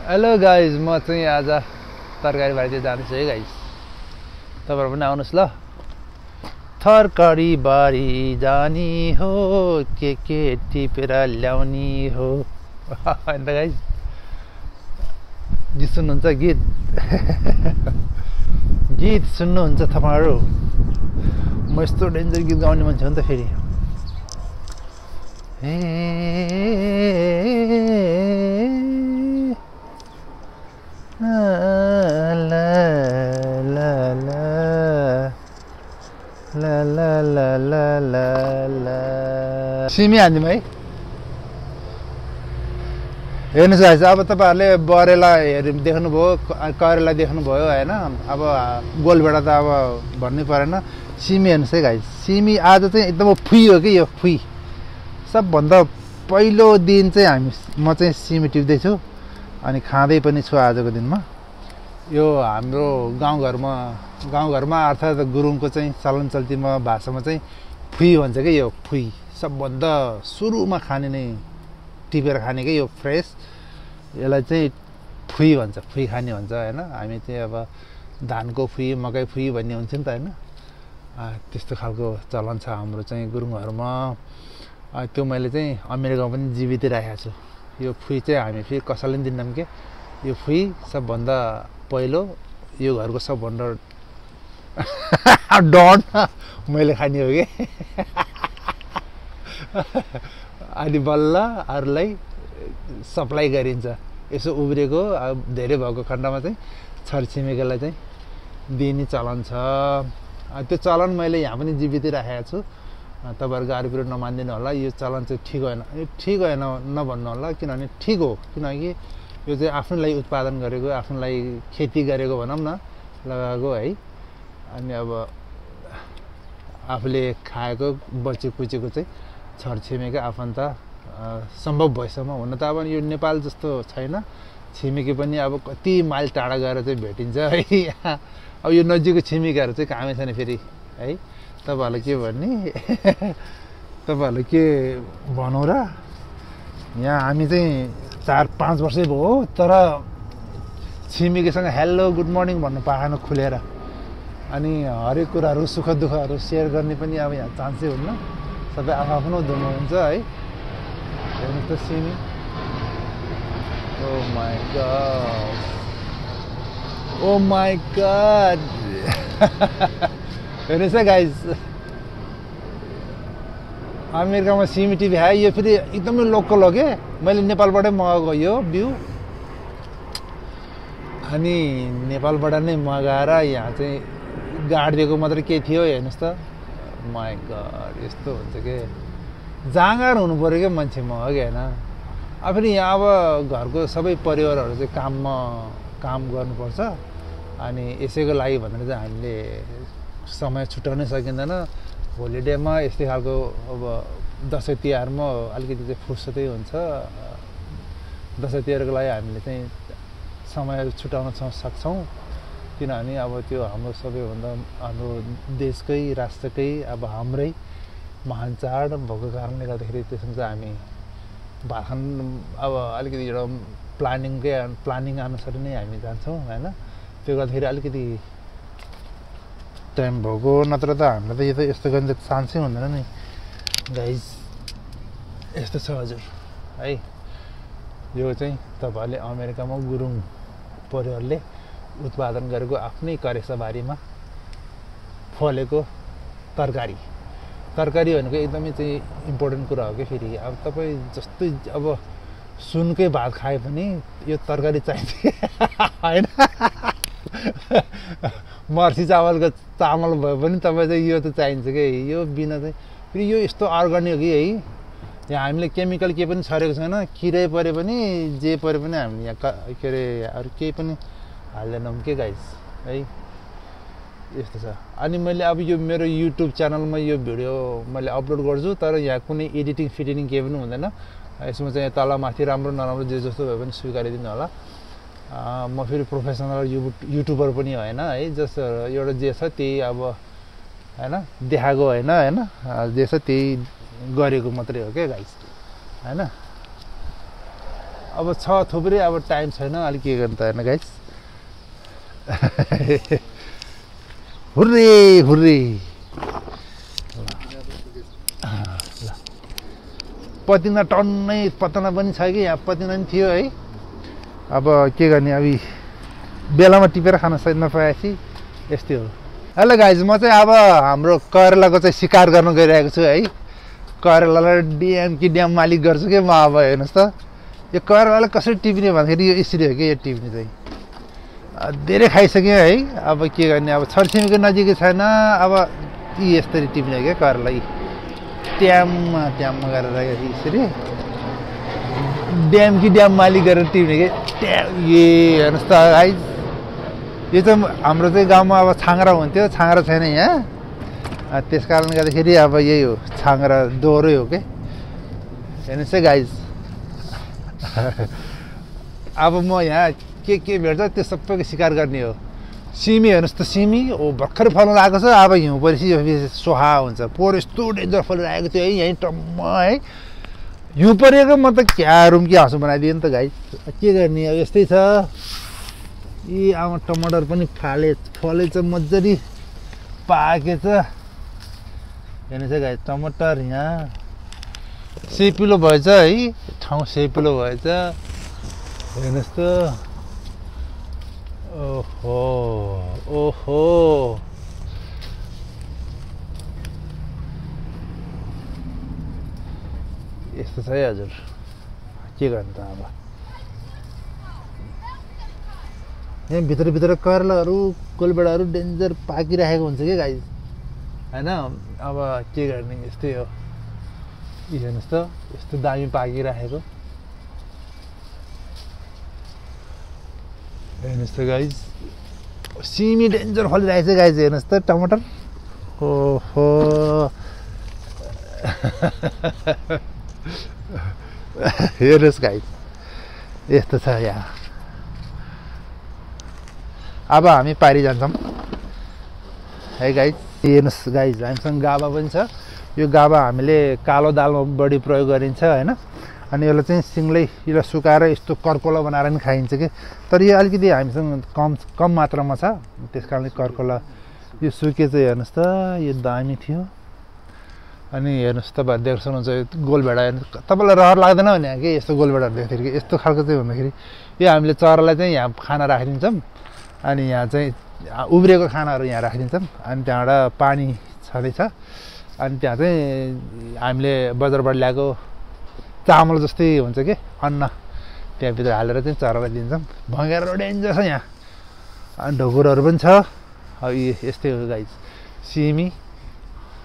Hello guys, म चाहिँ आज तरकारी बारी जाँदैछु है गाइज। तपाईँहरू पनि आउनुहोस् ल। तरकारी बारी जानी हो, के टिपेर ल्याउने हो। अन्त गाइज गीत सुन्नुहुन्छ? गीत गीत सुन्नुहुन्छ तपाईँहरू? म यस्तो डेन्जर गीत गाउने मान्छे हो नि त फेरि। सिमी हान्दिउँ है। हेर्नुहोस् गाइस, अब तपाईँहरूले बरेला देख्नुभयो, करेला देख्नुभयो होइन। अब गोलभेडा त अब भन्नै परेन। सिमी हेर्नुहोस् है गाइस, सिमी आज चाहिँ एकदम फुई हो कि यो फुई। सबभन्दा पहिलो दिन चाहिँ म चाहिँ सिमी टिप्दैछु अनि खाँदै पनि छु आजको दिनमा। यो हाम्रो गाउँघरमा अर्थात् गुरुङको चाहिँ चलन चल्तीमा भाषामा चाहिँ फुई भन्छ कि यो फुई। सबभन्दा सुरुमा खाने नै टिपेर खाने कि यो फ्रेस, यसलाई चाहिँ फुई भन्छ, फुई खाने भन्छ होइन। हामी चाहिँ अब धानको फुई, मकै फुई भन्ने हुन्छ नि त होइन। त्यस्तो खालको चलन छ हाम्रो चाहिँ गुरुङहरूमा। त्यो मैले चाहिँ अमेरिकामा पनि जीवितै राखेको छु। यो फुई चाहिँ हामी फेरि कसैले पनि दिन्नौँ के। यो फुई सबभन्दा पहिलो यो घरको सबभन्दा डन मैले खाने हो कि। अनि बल्ल अरूलाई सप्लाई गरिन्छ। यसो उब्रेको धेरै भएको खण्डमा चाहिँ छरछिमेकीलाई चाहिँ दिने चलन छ। त्यो चलन मैले यहाँ पनि जीवितै राखेको छु। तपाईँहरू गाह्रो पिरो नमानिदिनु होला। यो चलन चाहिँ ठिक होइन, यो ठिक होइन नभन्नु होला, किनभने ठिक हो। किनकि यो चाहिँ आफ्नो लागि उत्पादन गरेको, आफ्नो लागि खेती गरेको भनौँ न, लगाएको है। अनि अब आफूले खाएको बचे कुचेको चाहिँ छरछिमेकी आफन्त सम्भव भएसम्म। हुन त अब यो नेपाल जस्तो छैन, छिमेकी पनि अब कति माइल टाढा गएर चाहिँ भेटिन्छ है। अब यो नजिकको छिमेकीहरू चाहिँ कामै छैन फेरि है। तपाईँहरूलाई के भन्ने तपाईँहरूलाई के भनौँ र। यहाँ हामी चाहिँ 4-5 वर्षै भयो, तर छिमेकीसँग हेलो गुड मर्निङ भन्नु पाएन खुलेर। अनि हरेक कुराहरू सुख दुःखहरू सेयर गर्ने पनि अब यहाँ चान्सै हुन्न। सबै आफ्नो धुनमा हुन्छ है। हेर्नुहोस् त सिमी। Oh my god, oh my god. हेर्नुहोस् है गाइज, अमेरिकामा सिमी टिभी है। यो फेरि एकदमै लोकल हो क्या, मैले नेपालबाटै मगाएको यो बिउ। अनि नेपालबाट नै मगाएर यहाँ चाहिँ गाडिदिएको मात्रै के थियो। हेर्नुहोस् त, माई गॉड, यस्तो हुन्छ कि जाँगर हुनु पऱ्यो क्या मान्छेमा, हो कि होइन। अब फेरि यहाँ अब घरको सबै परिवारहरू चाहिँ काम गर्नुपर्छ। अनि यसैको लागि भनेर चाहिँ हामीले समय छुट्याउनै सकिँदैन। होलिडेमा यस्तै खालको अब दसैँ तिहारमा अलिकति चाहिँ फुर्सदै हुन्छ। दसैँ तिहारको लागि हामीले चाहिँ समय छुट्याउन सक्छौँ। किनभने अब त्यो हाम्रो सबैभन्दा हाम्रो देशकै राष्ट्रकै अब हाम्रै महान चाड भएको कारणले गर्दाखेरि त्यसमा चाहिँ हामी भाषण अब अलिकति एउटा प्लानिङ अनुसार नै हामी जान्छौँ होइन। त्यो गर्दाखेरि अलिकति टाइम भएको, नत्र त हामीलाई त यस्तो गर्ने चान्सै हुँदैन नि गाइज। यस्तो छ हजुर है। यो चाहिँ तपाईँहरूले अमेरिकामा गुरुङ परिवारले उत्पादन गरेको आफ्नै करेसाबारीमा फलेको तरकारी भनेको एकदमै चाहिँ इम्पोर्टेन्ट कुरा हो कि। फेरि अब तपाईँ जस्तै अब सुनकै भात खाए पनि यो तरकारी चाहिन्छ होइन। मर्सी चामलको चामल भए पनि तपाईँ चाहिँ यो त चाहिन्छ कि। यो बिना चाहिँ फेरि यो यस्तो अर्ग्यानिक हो कि है। यहाँ हामीले केमिकल केही पनि छरेको छैन। किरै परे पनि जे परे पनि हामीले यहाँ के अरे अरू केही पनि हाल्दैनौँ के गाइस है। यस्तो छ। अनि मैले अब यो मेरो युट्युब च्यानलमा यो भिडियो मैले अपलोड गर्छु, तर यहाँ कुनै एडिटिङ केही पनि हुँदैन। यसमा चाहिँ तल माथि राम्रो नराम्रो जे जस्तो भए पनि स्वीकारिदिनु होला। म फेरि प्रोफेसनल युट्युबर पनि होइन है। जस्तो एउटा जे छ त्यही अब होइन देखाएको होइन जे छ त्यही गरेको मात्रै हो क्या गाइस होइन। अब छ थुप्रै अब टाइम छैन अलिक के गर्नु त हेर्न गाइस हुर्रे हुर्रे पतिना टन्नै पतना पनि छ कि यहाँ पतिना पनि थियो है अब के गर्ने अब बेलामा टिपेर खान नपाएपछि यस्तै हो हेलो गाइज म चाहिँ अब हाम्रो करेलाको चाहिँ शिकार गर्न गइरहेको छु है करेलालाई ड्याम कि ड्याम मालिक गर्छु कि म अब हेर्नुहोस् त यो करेलालाई कसरी टिप्ने भन्दाखेरि यो यसरी हो कि यो टिप्ने चाहिँ धेरै खाइसक्यो है अब के गर्ने अब छरछिमेकीको नजिकै छैन अब यस्तरी टिप्ने हो क्या करेला ट्याममा गरेर यसरी ड्याम कि ड्याम मालिक गरेर टिप्ने कि ट्याम हेर्नुहोस् त गाइज यो चाहिँ हाम्रो चाहिँ गाउँमा अब छाङ्रा हुन्थ्यो छाङ्रा छैन यहाँ त्यस कारणले गर्दाखेरि अब यही हो छाङ्रा दोहोरै हो कि हेर्नुहोस् है गाइज अब म यहाँ के भेट्छ त्यो सबैको शिकार गर्ने हो सिमी हेर्नुहोस् त सिमी भर्खर फल्न लागेको छ अब हिउँ परेपछि सोहा हुन्छ पोहोर यस्तो डेन्जर फलिरहेको थियो है यहीँ टम्म है हिउँ परेको म त क्या रुम कि हाँसो बनाइदिएँ नि त गाइज के गर्ने अब यस्तै छ यी अब टमाटर पनि फलेछ मजाले पाकेछ हेर्नुहोस् है गाइज टमाटर यहाँ सेपिलो भएछ है ठाउँ सेपिलो भएछ हेर्नुहोस् त ओहो ओहो यस्तो छ है हजुर के गर्नु त अब यहाँ भित्र करेलाहरू कोलबेडाहरू डेन्जर पाकिरहेको हुन्छ क्या गाइज होइन अब के गर्ने यस्तै हो हेर्नुहोस् त यस्तो दामी पाकिरहेको हेर्नुहोस् त गाइज सिमी डेन्जर फलिरहेको छ गाइज हेर्नुहोस् त टमाटर ओहो हेर्नुहोस् गाइज यस्तो छ यहाँ अब हामी पारी जान्छौँ है गाइज हेर्नुहोस् गाइज हामीसँग गाबा पनि छ यो गाबा हामीले कालो दालमा बढी प्रयोग गरिन्छ होइन अनि यसलाई चाहिँ सिङ्गलै यसलाई सुकाएर यस्तो कर्कोला बनाएर पनि खाइन्छ कि तर यो अलिकति हामीसँग कम मात्रामा छ त्यस कारणले कर्कोला यो सुके चाहिँ हेर्नुहोस् त यो दामी थियो अनि हेर्नुहोस् तपाईँ देख्न सक्नुहुन्छ गोलभेडा हेर्नु तपाईँलाई रहर लाग्दैन भने कि यस्तो गोलभेडाहरू देख्दाखेरि कि यस्तो खालको चाहिँ हुँदाखेरि यो हामीले चरालाई चाहिँ यहाँ खाना राखिदिन्छौँ अनि यहाँ चाहिँ उब्रिएको खानाहरू यहाँ राखिदिन्छौँ अनि त्यहाँबाट पानी छँदैछ अनि त्यहाँ चाहिँ हामीले बजारबाट ल्याएको चामल जस्तै हुन्छ कि अन्न त्यहाँभित्र हालेर चाहिँ चरालाई दिन्छौँ भँगेरा डेन्जर छ यहाँ अनि ढुकुरहरू पनि छ अब यस्तै हो गाइज सिमी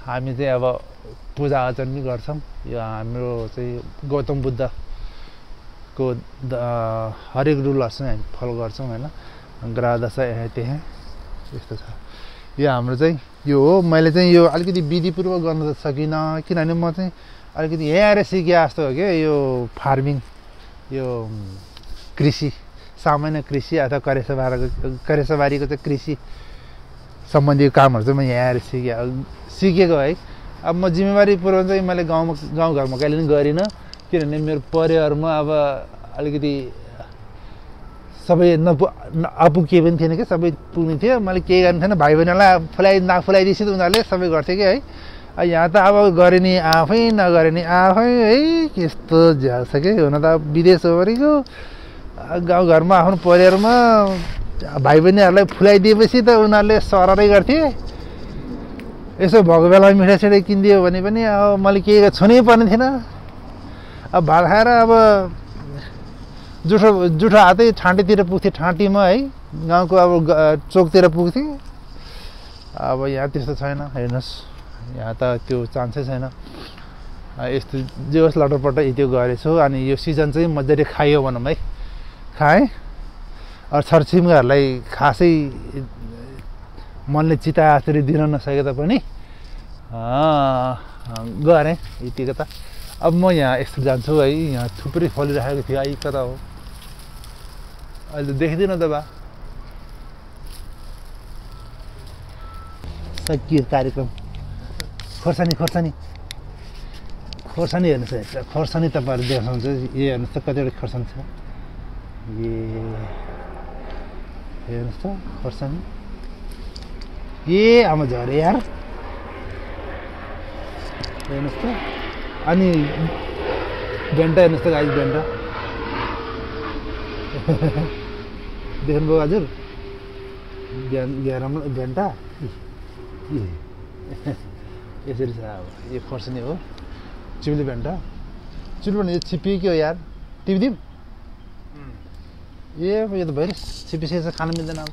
हामी चाहिँ अब पूजा आचरण पनि गर्छौँ यो हाम्रो चाहिँ गौतम बुद्धको हरेक रुलहरू चाहिँ हामी फलो गर्छौँ होइन ग्रह दशा त्यहाँ यस्तो छ यो हाम्रो चाहिँ यो हो मैले चाहिँ यो अलिकति विधिपूर्वक गर्न त सकिनँ किनभने म चाहिँ अलिकति यहाँ आएर सिकेँ जस्तो हो क्या यो फार्मिङ यो कृषि सामान्य कृषि अथवा करेसाबारीको चाहिँ कृषि सम्बन्धी कामहरू चाहिँ म यहाँ आएर सिकेको है अब म जिम्मेवारीपूर्वक चाहिँ मैले गाउँघरमा कहिले पनि गरिनँ किनभने मेरो परिवारमा अब अलिकति सबै अपुगे पनि थिएन कि सबै पुग्ने थियो मैले केही गर्नु थिएन भाइ बहिनीलाई नफुलाइदिएपछि त उनीहरूले सबै गर्थ्यो कि है यहाँ त अब गरे नि आफै नगरे नि आफै है यस्तो झ्याल छ कि हुन त विदेशभरिको गाउँघरमा आफ्नो परिवारमा भाइ बहिनीहरूलाई फुलाइदिएपछि त उनीहरूले सररै गर्थे यसो भएको बेलामा मिठाई सिठाई किनिदियो भने पनि अब मैले केही छुनै पर्ने थिएन अब भात खाएर अब जुठो हातै ठाँटीतिर पुग्थेँ ठाँटीमा है गाउँको अब चोकतिर पुग्थेँ अब यहाँ त्यस्तो छैन हेर्नुहोस् यहाँ त त्यो चान्सै छैन यस्तो जे होस् लटरपट त्यो गरेछु अनि यो सिजन चाहिँ मजाले खायो भनौँ है खाएँ छरछिमेकीहरूलाई खासै मनले चिताए जसरी दिन नसके तापनि गरेँ यतिको त अब म यहाँ यस्तो जान्छु है यहाँ थुप्रै फलिरहेको थियो आई कता हो अहिले त देख्दिनँ त बा सकियो कार्यक्रम खोर्सानी हेर्नुहोस् खोर्सानी तपाईँहरू देख्नुहुन्छ यो हेर्नुहोस् त कतिवटा खोर्सानी छ हेर्नुहोस् त खोर्सानी ए आमा झरे यार हेर्नुहोस् त अनि भेन्टा हेर्नुहोस् त गाइस भेन्टा देख्नुभयो हजुर भेन्टा यसरी छ अब यो खोर्सानी हो चिप्ले भेन्टा चिप्ले भने यो छिप्पियो के हो यार टिपिदिउँ ए यो त भइरहेछ छिपिसकेको छ खानु मिल्दैन अब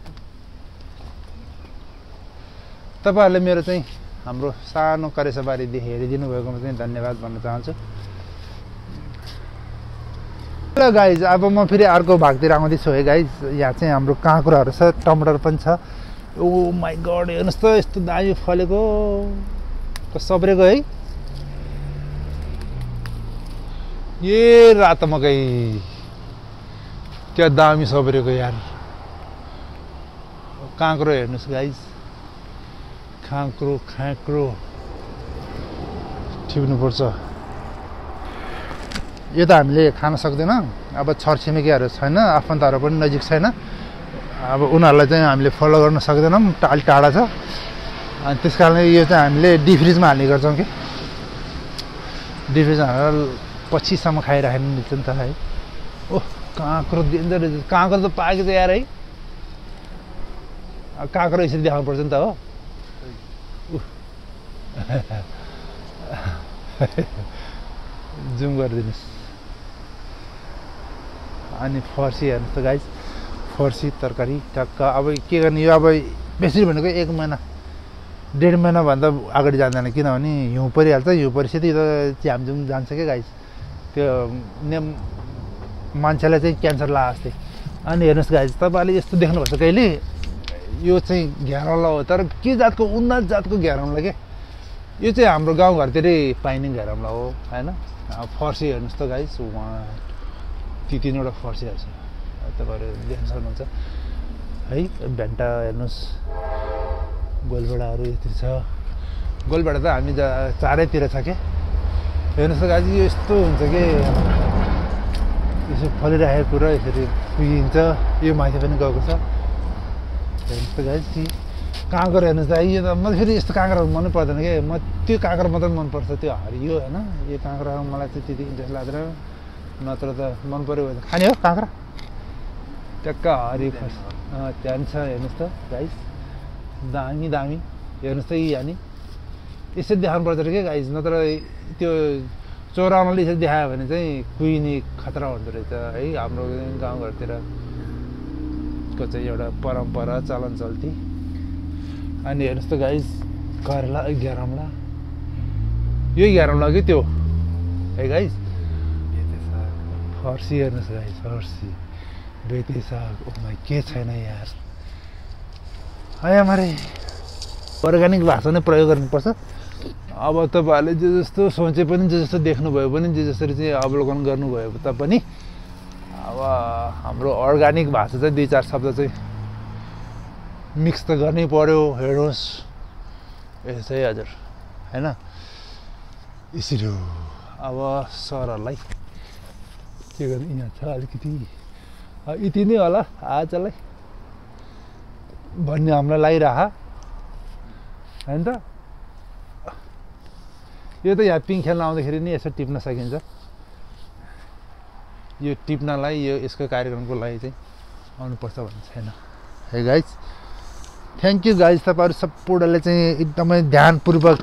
तपाईँहरूले मेरो चाहिँ हाम्रो सानो करेसाबारी हेरिदिनु भएकोमा चाहिँ धन्यवाद भन्न चाहन्छु ल गाइज अब म फेरि अर्को भागतिर आउँदैछु है गाइज यहाँ चाहिँ हाम्रो काँक्रोहरू छ टमाटर पनि छ ओ माई गड हेर्नुहोस् त यस्तो दामी फलेको सब्रेको है ए रातो मकै क्या दामी सब्रेको यार काँक्रो हेर्नुहोस् गाइज काँक्रो टिप्नुपर्छ यो त हामीले खान सक्दैन अब छरछिमेकीहरू छैन आफन्तहरू पनि नजिक छैन अब उनीहरूलाई चाहिँ हामीले फलो गर्न सक्दैनौँ अलि टाढा छ अनि त्यस कारणले यो चाहिँ हामीले डिफ्रिजमा हाल्ने गर्छौँ कि डिफ्रिजमा हालेर पछिसम्म खाइराख्नु मिल्छ नि त है ओह काँक्रो डेन्जर काँक्रो त पाकेको छ यार है काँक्रो यसरी देखाउनु पर्छ नि त हो जुम गरिदिनुहोस् अनि फर्सी हेर्नुहोस् त गाइस फर्सी तरकारी टक्क अब के गर्ने यो अब बेसी भनेको 1 महिना 1.5 महिनाभन्दा अगाडि जाँदैन किनभने हिउँ परिहाल्छ हिउँ परिस्थिति त च्यामझुम जान्छ क्या गाइस त्यो मान्छेलाई चाहिँ क्यान्सर लाग्यो जस्तै अनि हेर्नुहोस् गाइस तपाईँहरूले यस्तो देख्नुपर्छ कहिले यो चाहिँ घेरौँला हो तर के जातको उन्नत जातको घेरौँला के यो चाहिँ हाम्रो गाउँघरतिरै पाइने घेरौँला हो होइन फर्सी हेर्नुहोस् त गाइस उहाँ ती 3वटा फर्सीहरू छ तपाईँहरू देख्न सक्नुहुन्छ है भेन्टा हेर्नुहोस् गोलभेडाहरू यति छ गोलभेडा त हामी चारैतिर छ के हेर्नुहोस् त गाइस यो यस्तो हुन्छ कि यसो फलिरहेको कुरा यसरी पुगिन्छ यो माथि पनि गएको छ हेर्नुहोस् त गाइस काँक्रो हेर्नुहोस् त यो त मलाई फेरि यस्तो काँक्रोहरू मनै पर्दैन कि म त्यो काँक्रो मात्रै मनपर्छ त्यो हरियो होइन यो काँक्रो मलाई चाहिँ त्यति इन्ट्रेस्ट लाग्दैन नत्र त मन पऱ्यो भने खाने हो काँक्रा टक्क हरियो फर्स त्यहाँ छ हेर्नुहोस् त गाइस दामी हेर्नुहोस् त यी हानी यसरी देखाउनु पर्छ क्या गाइस नत्र त्यो चोराउनले यसरी देखायो भने चाहिँ कुहिने खतरा हुँदो रहेछ है हाम्रो गाउँघरतिरको चाहिँ एउटा परम्परा चलन चल्ती अनि हेर्नुहोस् त गाइस करेला घेरौँला यो घेरौँला कि त्यो है गाइस फर्सी हेर्नुहोस् गाइस फर्सी बेते साग ओमा के छैन यार मारे अर्ग्यानिक भाषा नै प्रयोग गर्नुपर्छ अब तपाईँहरूले जे जस्तो सोचे पनि जे जस्तो देख्नुभयो पनि जे जसरी चाहिँ अवलोकन गर्नुभयो तापनि अब हाम्रो अर्ग्यानिक भाषा चाहिँ 2-4 शब्द चाहिँ मिक्स त गर्नै पर्यो हेर्नुहोस् यसै हजुर होइन यसरी हो अब सरहरूलाई के गर्नु यहाँ छ अलिकति यति नै होला आजलाई भन्ने हामीलाई लागिरह होइन त यो त यहाँ पिङ खेल्न आउँदाखेरि नि यसो टिप्न सकिन्छ यो टिप्नलाई यो यसको कार्यक्रमको लागि चाहिँ आउनुपर्छ भन्ने छैन है गाइस थ्याङ्क यू गाइस तपाईँहरू सबैले चाहिँ एकदमै ध्यानपूर्वक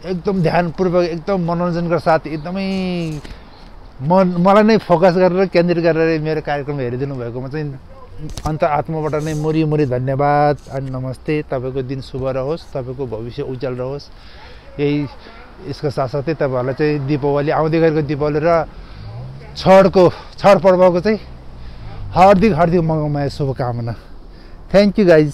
एकदम मनोरञ्जनका साथ एकदमै मलाई नै फोकस गरेर केन्द्रित गरेर मेरो कार्यक्रम हेरिदिनु भएकोमा चाहिँ अन्त आत्माबाट नै मुरी धन्यवाद अनि नमस्ते तपाईँको दिन शुभ रहोस् तपाईँको भविष्य उज्जवल रहोस् यही यसको साथसाथै तपाईँहरूलाई चाहिँ दीपावली आउँदै गरेको दीपावली र छठ पर्वको चाहिँ हार्दिक मङ्गलमय शुभकामना थ्याङ्क यू गाइज